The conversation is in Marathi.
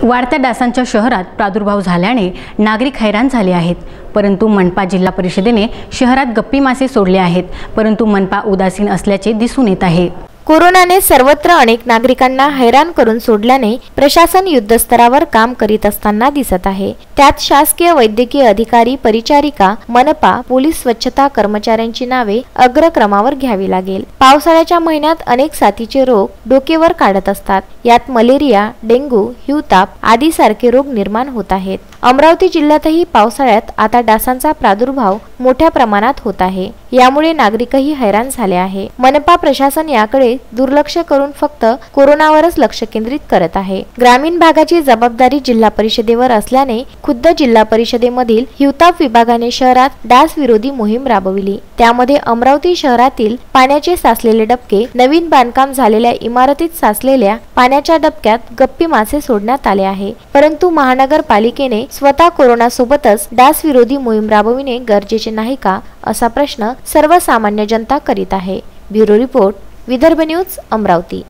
वाढत्या डासांच्या शहरात प्रादुर्भाव झाल्याने नागरिक हैराण झाले आहेत। परंतु मनपा जिल्हा परिषदेने शहरात गप्पी मासे सोडले आहेत, परंतु मनपा उदासीन असल्याचे दिसून येत आहे। कोरोनाने सर्वत्र अनेक नागरिकांना हैराण करून सोडल्याने प्रशासन युद्धस्तरावर काम करीत असताना दिसत आहे। त्यात शासकीय वैद्यकीय अधिकारी, परिचारिका, मनपा, पोलीस, स्वच्छता कर्मचाऱ्यांची नावे अग्रक्रमावर घ्यावी लागेल। पावसाळ्याच्या महिन्यात अनेक साथीचे रोग डोकेवर काढत असतात। यात मलेरिया, डेंग्यू, हिवताप आदी सारखे रोग निर्माण होत आहेत। अमरावती जिल्ह्यातही पावसाळ्यात आता डासांचा प्रादुर्भाव मोठ्या प्रमाणात होत आहे। यामुळे नागरिकही हैराण झाले आहे। मनपा प्रशासन याकडे दुर्लक्ष करून फक्त कोरोनावरच लक्ष केंद्रित करत आहे। ग्रामीण भागाची जबाबदारी जिल्हा परिषदेवर असल्याने खुद्द जिल्हा परिषदेमधील हिवताप विभागाने शहरात डास विरोधी मोहीम राबविली। त्यामध्ये अमरावती शहरातील पाण्याचे साचलेले डबके, नवीन बांधकाम झालेल्या इमारतीत साचलेल्या पाण्याच्या डबक्यात गप्पी मासे सोडण्यात आले आहे। परंतु महानगरपालिकेने स्वतः कोरोना सोबतच डास विरोधी मोहीम राबविणे गरजेचे नाही का, असा प्रश्न सर्वसामान्य जनता करीत आहे। Bureau report, Vidarbha news, Amravati.